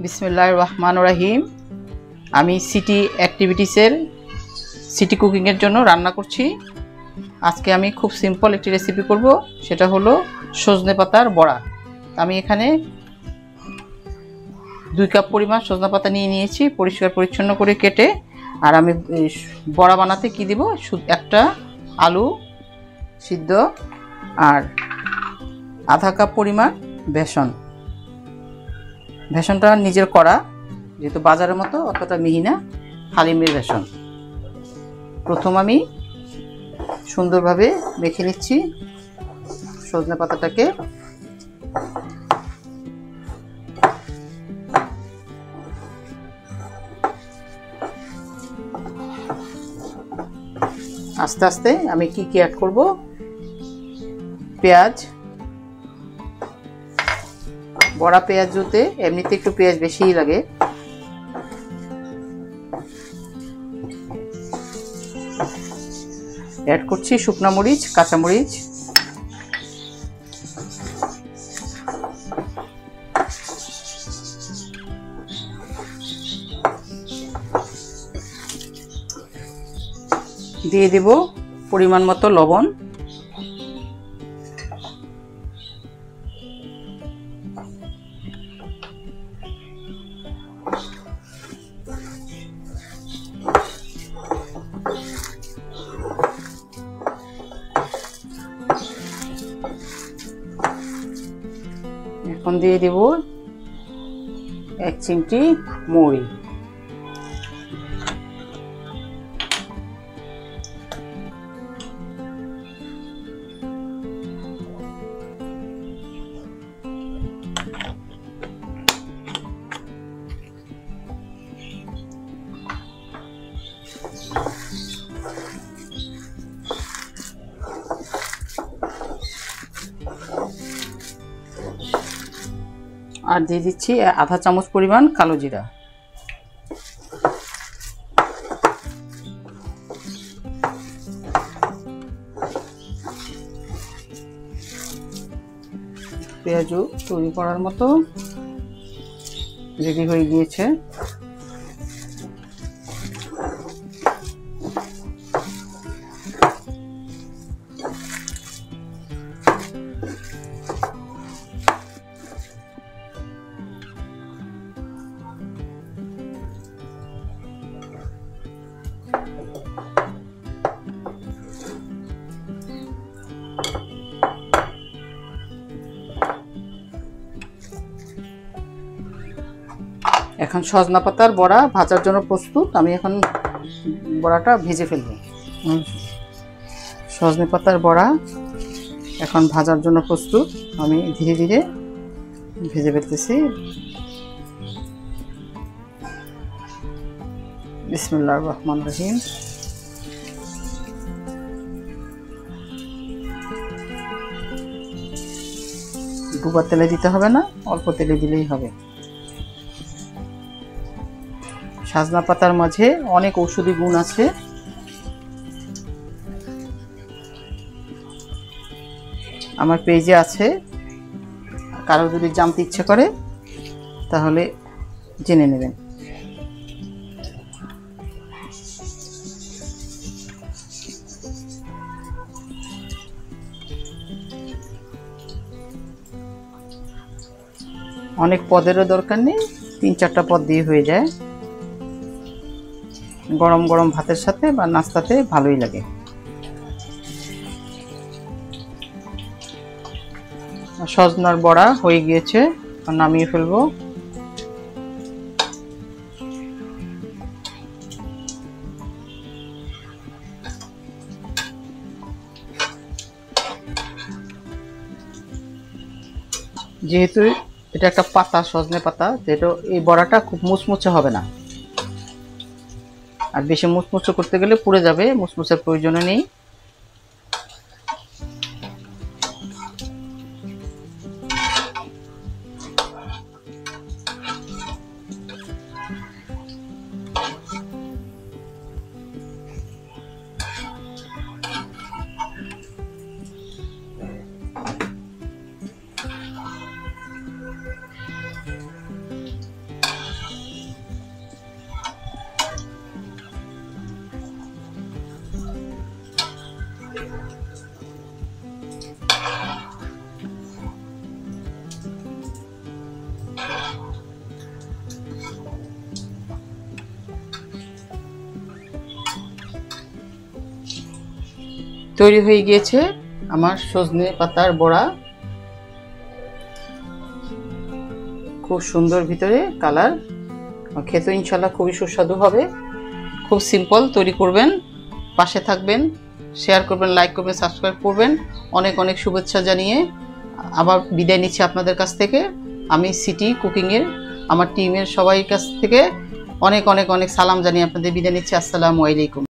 বিসমিল্লাহির রহমানির রহিম। আমি সিটি অ্যাক্টিভিটিসের সিটি কুকিংয়ের জন্য রান্না করছি। আজকে আমি খুব সিম্পল একটি রেসিপি করব, সেটা হলো সজনে পাতার বড়া। আমি এখানে 2 কাপ পরিমাণ সজনে পাতা নিয়েছি, পরিষ্কার পরিচ্ছন্ন করে কেটে। আর আমি বড়া বানাতে কি দিব, একটা আলু সিদ্ধ আর আধা কাপ পরিমাণ বেসন। বেসনটা নিজের করা, যেহেতু বাজারের মতো অতটা মিহি না, হালিমের বেসন। প্রথম আমি সুন্দরভাবে মেখে নিচ্ছি সজনে পাতাটাকে। আস্তে আস্তে আমি কি অ্যাড করব, পেঁয়াজ, বড়া পেঁয়াজ জুতে এমনিতে একটু পেঁয়াজ বেশিই লাগে। অ্যাড করছি শুকনো মরিচ, কাঁচা মরিচ, দিয়ে দেব পরিমাণ মতো লবণ, এখন দিয়ে দেব 1 চিমটি মৌরি। আর দিয়ে দিচ্ছি আধা চামচ পরিমাণ কালো জিরা। পেঁয়াজু তৈরি করার মতো রেডি হয়ে গিয়েছে। এখন সজনা পাতার বড়া ভাজার জন্য প্রস্তুত। আমি এখন বড়াটা ভেজে ফেলব। সজনে পাতার বড়া এখন ভাজার জন্য প্রস্তুত। আমি ধীরে ধীরে ভেজে ফেলতেছি। বিসমিল্লাহির রহমানির রহিম। ডুবা তেলে দিতে হবে না, অল্প তেলে দিলেই হবে। সজনা পাতার মাঝে অনেক ঔষধি গুণ আছে। আমার পেজে আছে, কারো যদি জানতে ইচ্ছে করে তাহলে জেনে নেবেন। অনেক পদেরও দরকার নেই, 3-4টা পদ দিয়ে হয়ে যায়। গরম গরম ভাতের সাথে বা নাস্তাতে ভালোই লাগে। সজনার বড়া হয়ে গিয়েছে, নামিয়ে ফেলবো। যেহেতু এটা একটা পাতা, সজনে পাতা, যেটা এই বড়াটা খুব মুচমুচে হবে না। আর বেশি মুচমুচে করতে গেলে পুড়ে যাবে, মুচমুচের প্রয়োজন নেই। তৈরি হয়ে গিয়েছে আমার সজনে পাতার বড়া। খুব সুন্দর ভিতরে কালার, খেতে ইনশাল্লাহ খুবই সুস্বাদু হবে। খুব সিম্পল, তৈরি করবেন, পাশে থাকবেন, শেয়ার করবেন, লাইক করবেন, সাবস্ক্রাইব করবেন। অনেক অনেক শুভেচ্ছা জানিয়ে আবার বিদায় নিচ্ছি আপনাদের কাছ থেকে। আমি সিটি কুকিংয়ের আমার টিমের সবাই কাছ থেকে অনেক অনেক অনেক সালাম জানিয়ে আপনাদের বিদায় নিচ্ছি। আসসালামু আলাইকুম।